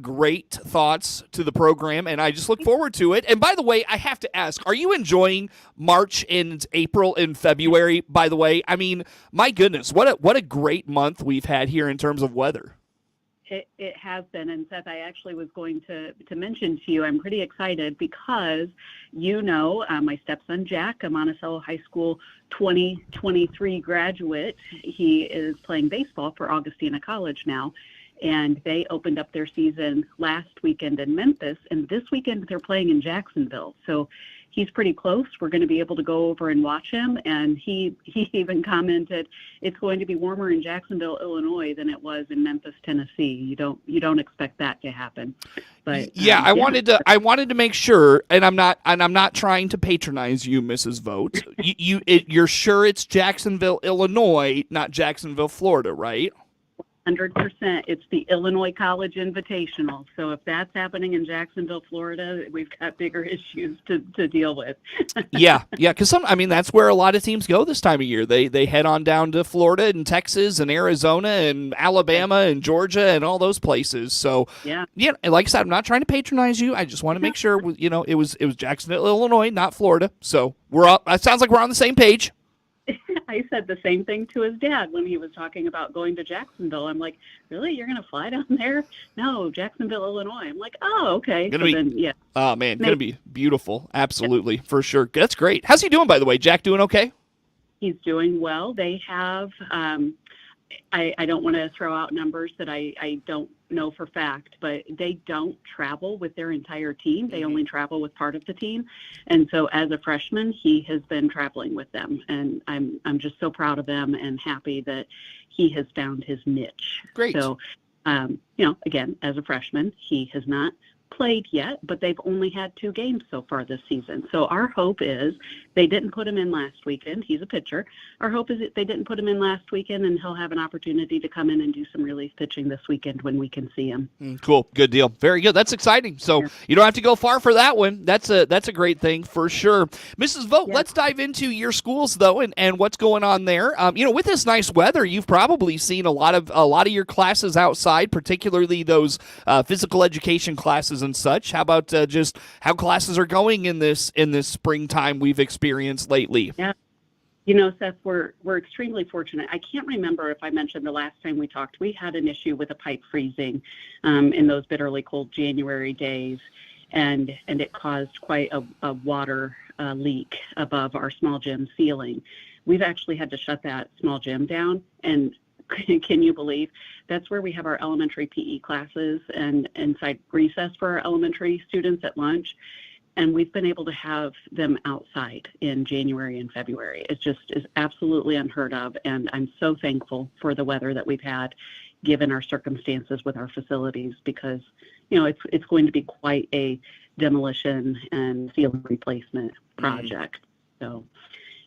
Great thoughts to the program, and I just look forward to it. And by the way, I have to ask, are you enjoying March and April and February, by the way? I mean, my goodness, what a great month we've had here in terms of weather. It has been. And Seth, I actually was going to mention to you, I'm pretty excited because, my stepson, Jack, a Monticello High School 2023 graduate, he is playing baseball for Augustina College now. And they opened up their season last weekend in Memphis, and this weekend they're playing in Jacksonville. So he's pretty close. We're going to be able to go over and watch him. And he even commented, it's going to be warmer in Jacksonville, Illinois than it was in Memphis, Tennessee. You don't expect that to happen. But yeah, I wanted to make sure, and I'm not trying to patronize you, Mrs. Vogt. You're sure it's Jacksonville, Illinois, not Jacksonville, Florida, right? 100%. It's the Illinois College Invitational. So if that's happening in Jacksonville, Florida, we've got bigger issues to deal with. yeah, because that's where a lot of teams go this time of year. They head on down to Florida and Texas and Arizona and Alabama and Georgia and all those places. So yeah, and like I said, I'm not trying to patronize you. I just want to make sure it was Jacksonville, Illinois, not Florida. So it sounds like we're on the same page. I said the same thing to his dad when he was talking about going to Jacksonville. I'm like, really? You're going to fly down there? No, Jacksonville, Illinois. I'm like, oh, okay. Oh, man, going to be beautiful. Absolutely, for sure. That's great. How's he doing, by the way? Jack doing okay? He's doing well. They have, I don't want to throw out numbers that I don't know for fact, but they don't travel with their entire team. They only travel with part of the team. And so as a freshman, he has been traveling with them. And I'm just so proud of him and happy that he has found his niche. Great. So, again, as a freshman, he has not played yet, but they've only had 2 games so far this season. So our hope is they didn't put him in last weekend. He's a pitcher. Our hope is that they didn't put him in last weekend, and he'll have an opportunity to come in and do some relief pitching this weekend when we can see him. Cool. Good deal. Very good. That's exciting. So you don't have to go far for that one. That's a great thing for sure. Mrs. Vogt, let's dive into your schools though, and what's going on there. With this nice weather, you've probably seen a lot of your classes outside, particularly those physical education classes and such. How about just how classes are going in this springtime we've experienced lately? Yeah. Seth, we're extremely fortunate. I can't remember if I mentioned the last time we talked, we had an issue with a pipe freezing in those bitterly cold January days, and it caused quite a water leak above our small gym ceiling. We've actually had to shut that small gym down, and can you believe that's where we have our elementary PE classes and inside recess for our elementary students at lunch. And we've been able to have them outside in January and February. It just is absolutely unheard of. And I'm so thankful for the weather that we've had, given our circumstances with our facilities, because, it's going to be quite a demolition and ceiling replacement project. So,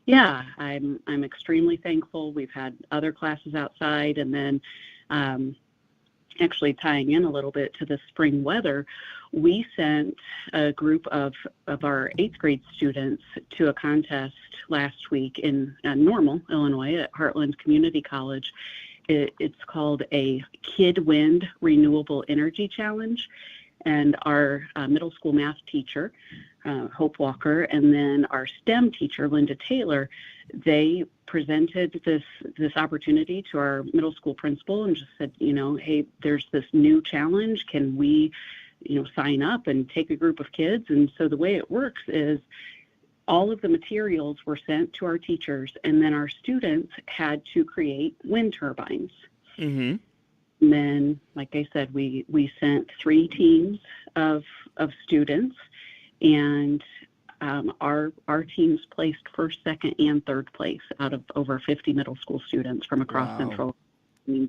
yeah, I'm extremely thankful. We've had other classes outside, and then actually tying in a little bit to the spring weather, we sent a group of our 8th grade students to a contest last week in Normal, Illinois at Heartland Community College. It's called a Kid Wind Renewable Energy Challenge. And our middle school math teacher, Hope Walker, and then our STEM teacher, Linda Taylor, they presented this opportunity to our middle school principal and just said, hey, there's this new challenge. Can we, sign up and take a group of kids? And so the way it works is all of the materials were sent to our teachers, and then our students had to create wind turbines. Mm-hmm. And then, like I said, we sent 3 teams of students, and our teams placed first, second, and third place out of over 50 middle school students from across Central.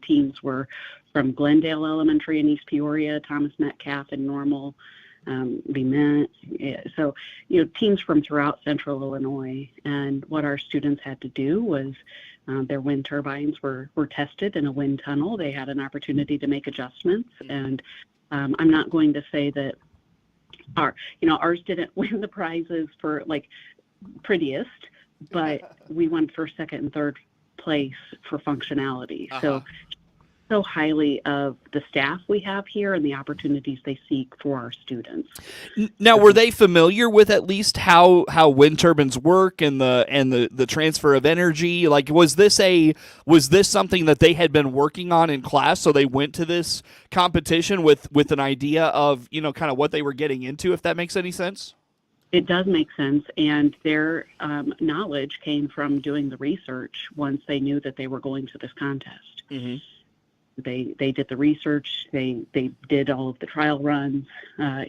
Teams were from Glendale Elementary in East Peoria, Thomas Metcalf in Normal, Bement. So, teams from throughout Central Illinois. And what our students had to do was their wind turbines were tested in a wind tunnel. They had an opportunity to make adjustments. And I'm not going to say that ours didn't win the prizes for prettiest, but we won first, second, and third place for functionality. So so highly of the staff we have here and the opportunities they seek for our students. Now, were they familiar with at least how wind turbines work and the transfer of energy? Like, was this something that they had been working on in class, so they went to this competition with an idea of, kind of what they were getting into, if that makes any sense? It does make sense, and their knowledge came from doing the research once they knew that they were going to this contest. Mm-hmm. They did the research, they did all of the trial runs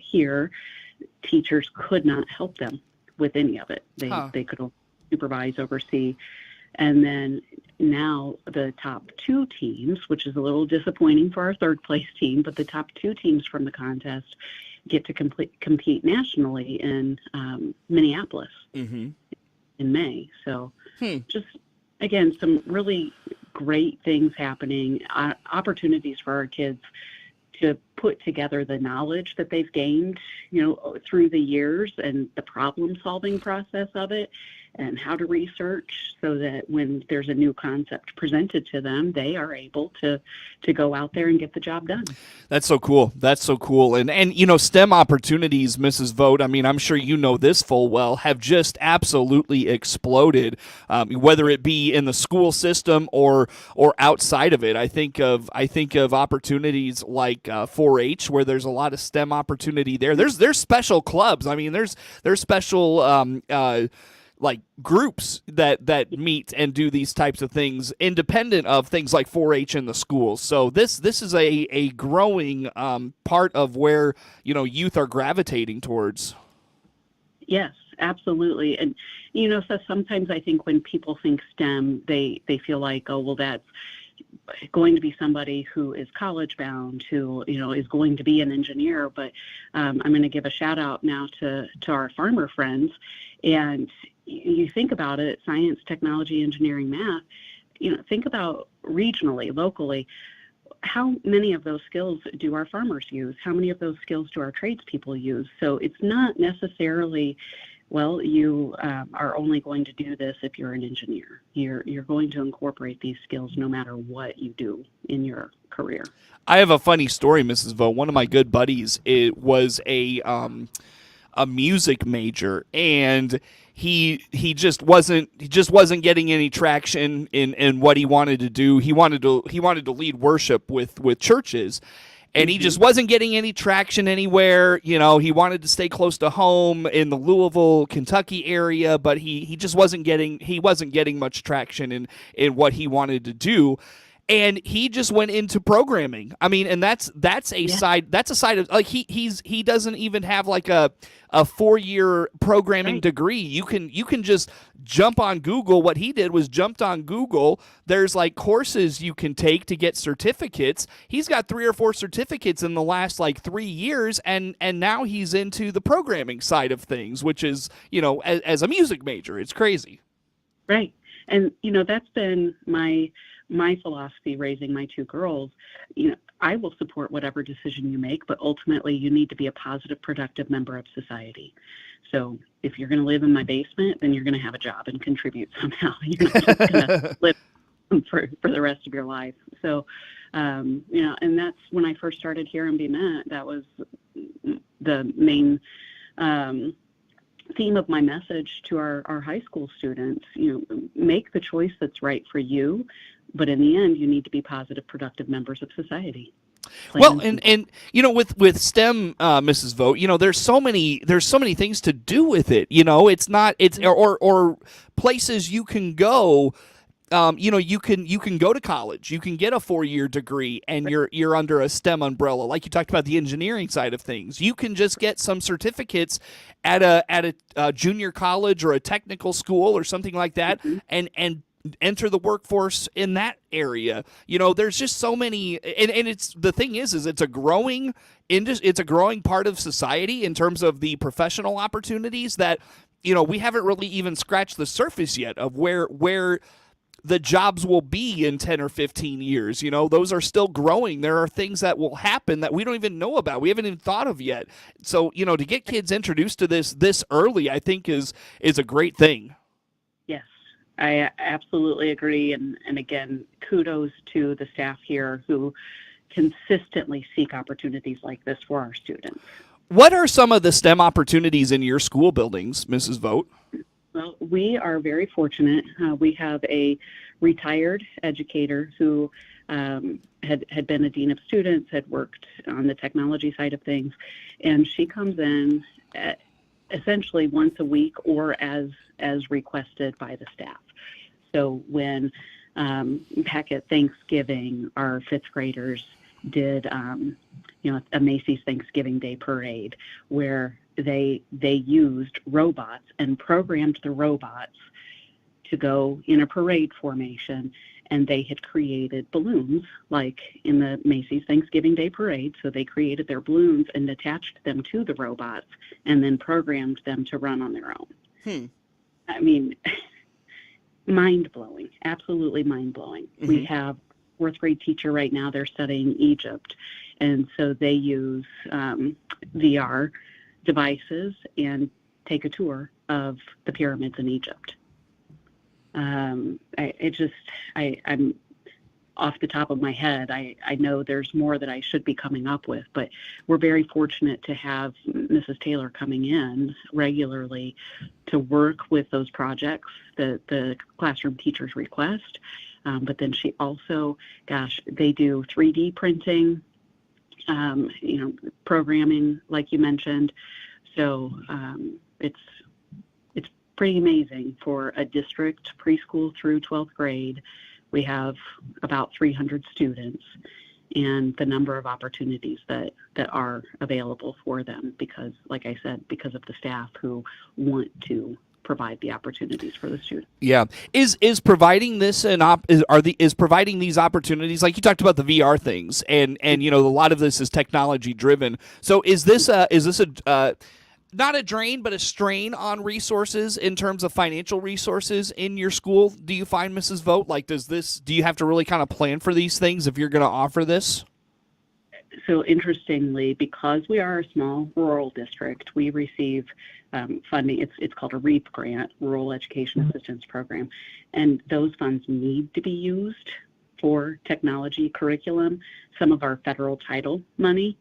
here. Teachers could not help them with any of it. They could supervise, oversee. And then now the top 2 teams, which is a little disappointing for our third place team, but the top 2 teams from the contest get to compete nationally in Minneapolis in May. So just, again, some really great things happening, opportunities for our kids to put together the knowledge that they've gained, through the years, and the problem-solving process of it, and how to research, so that when there's a new concept presented to them, they are able to go out there and get the job done. That's so cool. That's so cool. And STEM opportunities, Mrs. Vogt, I mean, I'm sure you know this full well, have just absolutely exploded, whether it be in the school system or outside of it. I think of opportunities like 4-H, where there's a lot of STEM opportunity there. There's special clubs. I mean, there's special like groups that meet and do these types of things independent of things like 4-H in the schools. So this is a growing part of where youth are gravitating towards. Yes, absolutely. And so sometimes I think when people think STEM, they feel like, oh, well, that's going to be somebody who is college bound, who is going to be an engineer. But I'm going to give a shout out now to our farmer friends. And you think about it, science, technology, engineering, math, think about regionally, locally, how many of those skills do our farmers use? How many of those skills do our tradespeople use? So it's not necessarily, well, you are only going to do this if you're an engineer. You're going to incorporate these skills no matter what you do in your career. I have a funny story, Mrs. Vogt. One of my good buddies, it was a music major, and he just wasn't getting any traction in what he wanted to do. He wanted to lead worship with churches, and he just wasn't getting any traction anywhere. He wanted to stay close to home in the Louisville, Kentucky area, but he just wasn't getting much traction in what he wanted to do. And he just went into programming. I mean, and that's a side of, like, he doesn't even have like a 4-year programming degree. You can just jump on Google. What he did was jumped on Google. There's like courses you can take to get certificates. He's got 3 or 4 certificates in the last like 3 years, and now he's into the programming side of things, which is, as a music major, it's crazy. Right. And that's been my philosophy raising my 2 girls. I will support whatever decision you make, but ultimately you need to be a positive, productive member of society. So if you're going to live in my basement, then you're going to have a job and contribute somehow. You're not just going to live for the rest of your life. So, and that's when I first started here in Bement. That was the main theme of my message to our high school students. Make the choice that's right for you. But in the end, you need to be positive, productive members of society. Well, and with STEM, Mrs. Vogt, there's so many things to do with it. Or places you can go. You can go to college. You can get a 4-year degree, and you're under a STEM umbrella. Like you talked about the engineering side of things. You can just get some certificates at a junior college or a technical school or something like that, and enter the workforce in that area. There's just so many, and it's the thing is it's a growing part of society in terms of the professional opportunities that we haven't really even scratched the surface yet of where the jobs will be in 10 or 15 years. Those are still growing. There are things that will happen that we don't even know about. We haven't even thought of yet. So, to get kids introduced to this early, I think is a great thing. Yes. I absolutely agree. And again, kudos to the staff here who consistently seek opportunities like this for our students. What are some of the STEM opportunities in your school buildings, Mrs. Vogt? Well, we are very fortunate. We have a retired educator who had been a dean of students, had worked on the technology side of things, and she comes in essentially once a week or as requested by the staff. So when back at Thanksgiving, our fifth graders did a Macy's Thanksgiving Day parade where they used robots and programmed the robots to go in a parade formation, and they had created balloons like in the Macy's Thanksgiving Day parade. So they created their balloons and attached them to the robots and then programmed them to run on their own. I mean, mind-blowing, absolutely mind-blowing. We have fourth grade teacher right now, they're studying Egypt. And so they use VR devices and take a tour of the pyramids in Egypt. I'm off the top of my head. I know there's more that I should be coming up with, but we're very fortunate to have Mrs. Taylor coming in regularly to work with those projects that the classroom teachers request. But then she also, they do 3D printing, programming, like you mentioned. So it's pretty amazing for a district preschool through 12th grade. We have about 300 students and the number of opportunities that are available for them because, like I said, because of the staff who want to provide the opportunities for the students. Yeah, is providing this is providing these opportunities, like you talked about the VR things, and a lot of this is technology driven. So is this a not a drain, but a strain on resources in terms of financial resources in your school? Do you find, Mrs. Vogt, like do you have to really kind of plan for these things if you're going to offer this? So interestingly, because we are a small rural district, we receive funding. It's called a REAP grant, Rural Education Assistance Program, and those funds need to be used for technology curriculum. Some of our federal title money,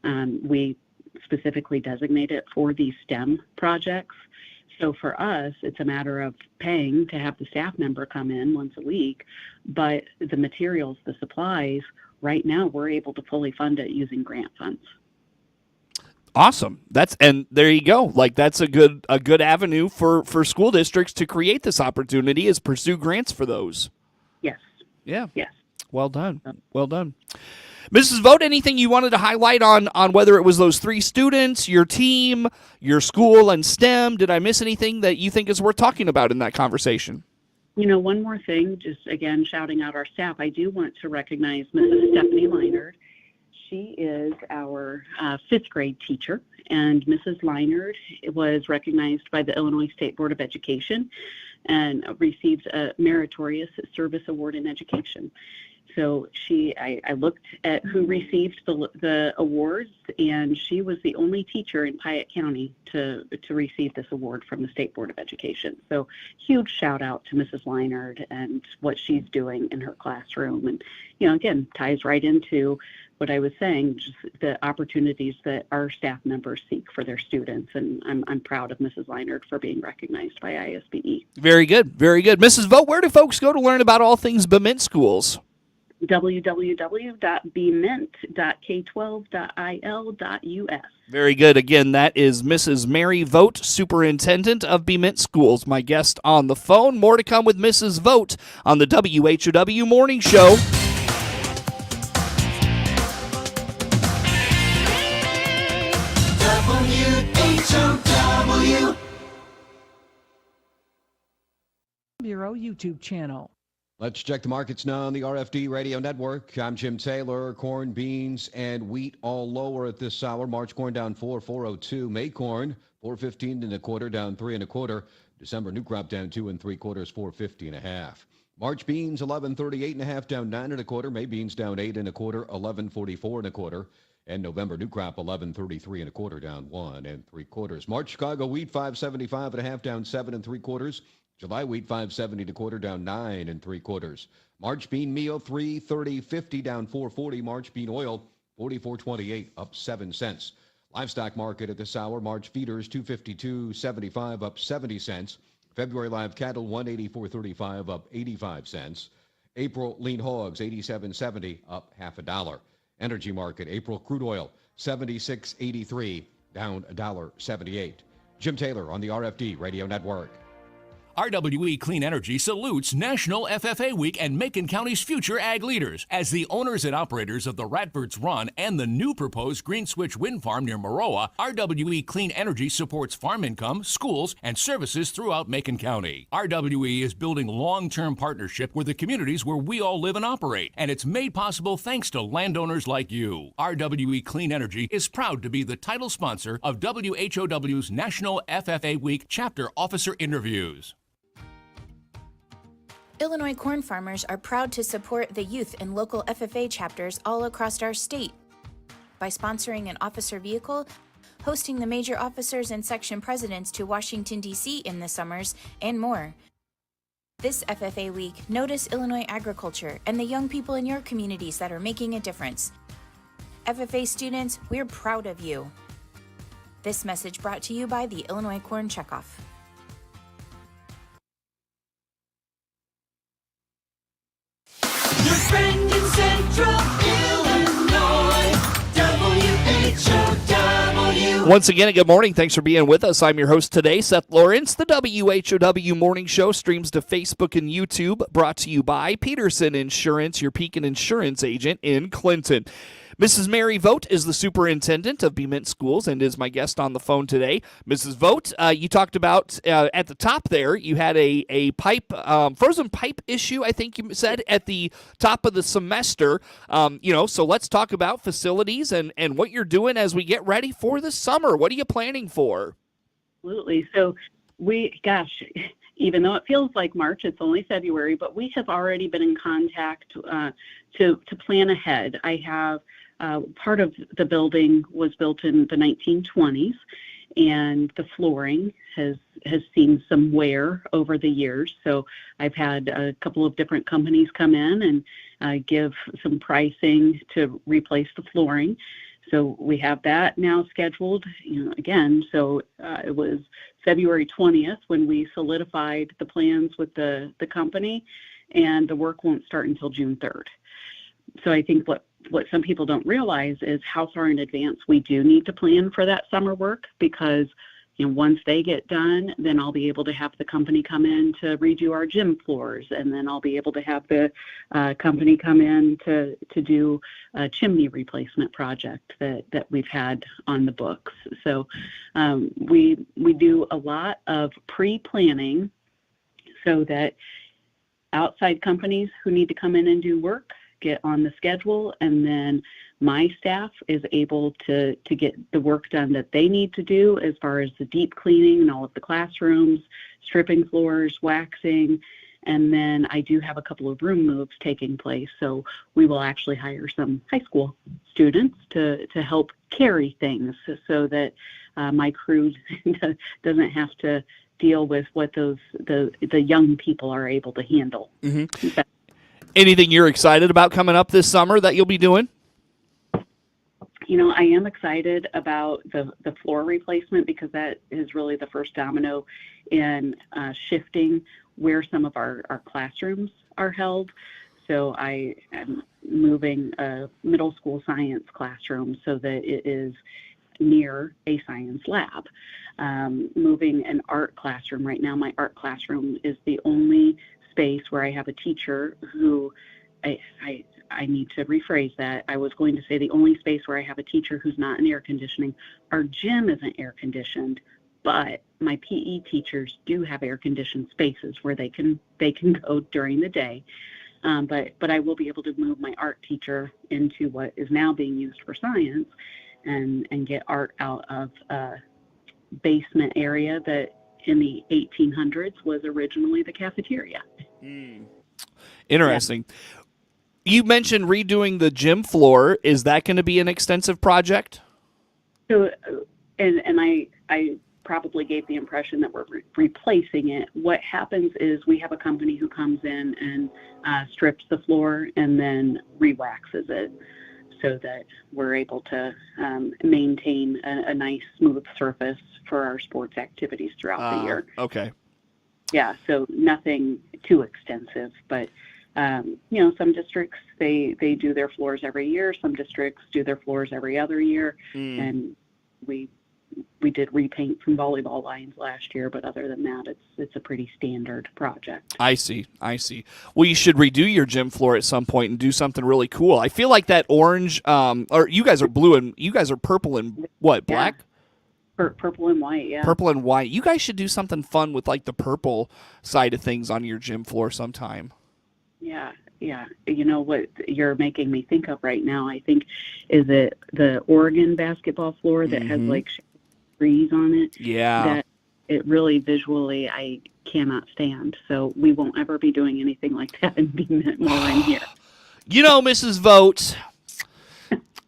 we specifically designate it for these STEM projects. So for us, it's a matter of paying to have the staff member come in once a week, but the materials, the supplies, right now we're able to fully fund it using grant funds. Awesome. And there you go. Like that's a good avenue for school districts to create this opportunity is pursue grants for those. Yes. Yeah. Yes. Well done. Well done. Mrs. Vogt, anything you wanted to highlight on whether it was those 3 students, your team, your school, and STEM? Did I miss anything that you think is worth talking about in that conversation? One more thing, just again, shouting out our staff. I do want to recognize Mrs. Stephanie Leinard. She is our 5th grade teacher, and Mrs. Leinard was recognized by the Illinois State Board of Education and received a Meritorious Service Award in Education. So I looked at who received the awards, and she was the only teacher in Piatt County to receive this award from the State Board of Education. So huge shout out to Mrs. Leinard and what she's doing in her classroom. And, again, ties right into what I was saying, just the opportunities that our staff members seek for their students. And I'm proud of Mrs. Leinard for being recognized by ISBE. Very good. Very good. Mrs. Vogt, where do folks go to learn about all things Bement schools? www.bement.k12.il.us. Very good. Again, that is Mrs. Mary Vogt, Superintendent of Bement Schools, my guest on the phone. More to come with Mrs. Vogt on the WHOW Morning Show. WHOW Bureau YouTube channel. Let's check the markets now on the RFD Radio Network. I'm Jim Taylor. Corn, beans, and wheat all lower at this hour. March corn down 4.02. May corn 4.15 and a quarter, down 3 1/4. December new crop down 2 3/4, 4.50 1/2. March beans 11.38 1/2, down 9 1/4. May beans down 8 1/4, 11.44 1/4. And November new crop 11.33 1/4, down 1 3/4. March Chicago wheat 5.75 1/2, down 7 3/4. July wheat 570 the quarter, down 9 3/4. March bean meal 330.50, down 4.40. March bean oil 44.28, up 7 cents. Livestock market at this hour. March feeders 252.75, up 70 cents. February live cattle 184.35, up 85 cents. April lean hogs 87.70, up half a dollar. Energy market, April crude oil 76.83, down $1.78. Jim Taylor on the RFD Radio Network. RWE Clean Energy salutes National FFA Week and Macon County's future ag leaders. As the owners and operators of the Radfords Run and the new proposed Green Switch Wind Farm near Maroa, RWE Clean Energy supports farm income, schools, and services throughout Macon County. RWE is building long-term partnership with the communities where we all live and operate, and it's made possible thanks to landowners like you. RWE Clean Energy is proud to be the title sponsor of WHOW's National FFA Week Chapter Officer Interviews. Illinois corn farmers are proud to support the youth in local FFA chapters all across our state by sponsoring an officer vehicle, hosting the major officers and section presidents to Washington, D.C. in the summers, and more. This FFA week, notice Illinois agriculture and the young people in your communities that are making a difference. FFA students, we're proud of you. This message brought to you by the Illinois Corn Checkoff. Your friend in Central Illinois, WHOW. Once again, good morning. Thanks for being with us. I'm your host today, Seth Lawrence. The WHOW Morning Show streams to Facebook and YouTube, brought to you by Peterson Insurance, your Pekin Insurance agent in Clinton. Mrs. Mary Vogt is the superintendent of Bement Schools and is my guest on the phone today. Mrs. Vogt, you talked about at the top there, you had a pipe, frozen pipe issue, I think you said, at the top of the semester. So let's talk about facilities and what you're doing as we get ready for the summer. What are you planning for? Absolutely. So even though it feels like March, it's only February, but we have already been in contact to plan ahead. I have part of the building was built in the 1920s, and the flooring has seen some wear over the years. So I've had a couple of different companies come in and give some pricing to replace the flooring. So we have that now scheduled, again. So it was February 20th when we solidified the plans with the company, and the work won't start until June 3rd. So I think what some people don't realize is how far in advance we do need to plan for that summer work, because once they get done, then I'll be able to have the company come in to redo our gym floors, and then I'll be able to have the company come in to do a chimney replacement project that we've had on the books. So we do a lot of pre-planning so that outside companies who need to come in and do work get on the schedule, and then my staff is able to get the work done that they need to do as far as the deep cleaning and all of the classrooms, stripping floors, waxing, and then I do have a couple of room moves taking place. So we will actually hire some high school students to help carry things so that my crew doesn't have to deal with what the young people are able to handle. Mm-hmm. Anything you're excited about coming up this summer that you'll be doing? I am excited about the floor replacement, because that is really the first domino in shifting where some of our classrooms are held. So I am moving a middle school science classroom so that it is near a science lab. Moving an art classroom. Right now, my art classroom is the only space where I have a teacher who, I need to rephrase that. I was going to say the only space where I have a teacher who's not in air conditioning. Our gym isn't air conditioned, but my PE teachers do have air conditioned spaces where they can go during the day. But I will be able to move my art teacher into what is now being used for science, and get art out of a basement area that in the 1800s was originally the cafeteria. Interesting. Yeah. You mentioned redoing the gym floor. Is that going to be an extensive project? So, and I probably gave the impression that we're replacing it. What happens is we have a company who comes in and strips the floor and then re-waxes it so that we're able to maintain a nice smooth surface for our sports activities throughout the year. Okay. Yeah, so nothing too extensive, but some districts, they do their floors every year. Some districts do their floors every other year. And we did repaint some volleyball lines last year, but other than that, it's a pretty standard project. I see. Well, you should redo your gym floor at some point and do something really cool. I feel like that orange, or you guys are blue and you guys are purple and what, black? Purple and white, yeah. Purple and white. You guys should do something fun with like the purple side of things on your gym floor sometime. Yeah. You know what you're making me think of right now, I think, is it the Oregon basketball floor that has like trees on it? Yeah. That it really visually I cannot stand. So we won't ever be doing anything like that in Bement while I'm here. You know, Mrs. Vogt,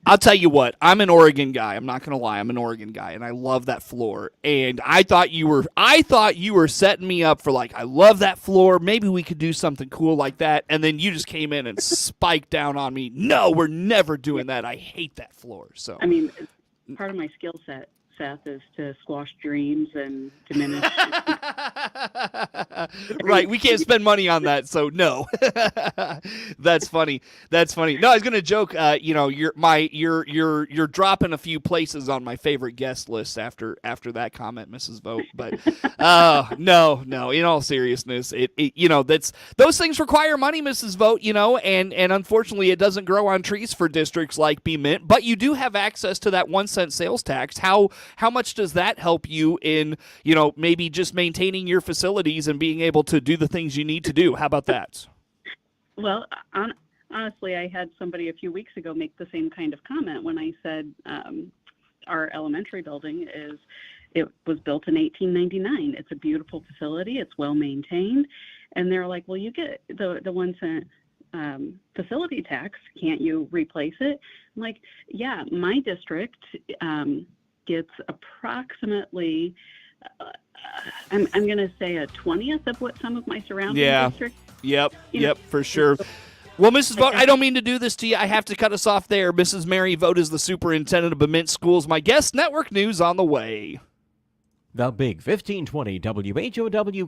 I'll tell you what, I'm an Oregon guy. I'm not going to lie. I'm an Oregon guy, and I love that floor. And I thought you were setting me up for, like, I love that floor. Maybe we could do something cool like that. And then you just came in and spiked down on me. No, we're never doing that. I hate that floor. So I mean, part of my skill set, Seth, is to squash dreams and diminish. Right, we can't spend money on that, so no. That's funny. No, I was gonna joke. You're dropping a few places on my favorite guest list after that comment, Mrs. Vogt. But no. In all seriousness, that's those things require money, Mrs. Vogt. And unfortunately, it doesn't grow on trees for districts like Bement. But you do have access to that 1 cent sales tax. How much does that help you in maybe just maintaining your facilities and being able to do the things you need to do? How about that? Well, honestly, I had somebody a few weeks ago make the same kind of comment when I said our elementary building it was built in 1899. It's a beautiful facility. It's well maintained. And they're like, well, you get the 1 cent facility tax. Can't you replace it? I'm like, yeah, my district gets approximately I'm going to say a 20th of what some of my surrounding districts. Yep, for sure. Well, Mrs. Vogt, I don't mean to do this to you. I have to cut us off there. Mrs. Mary Vogt is the superintendent of Bement Schools. My guest, network news on the way. The Big 1520 WHOW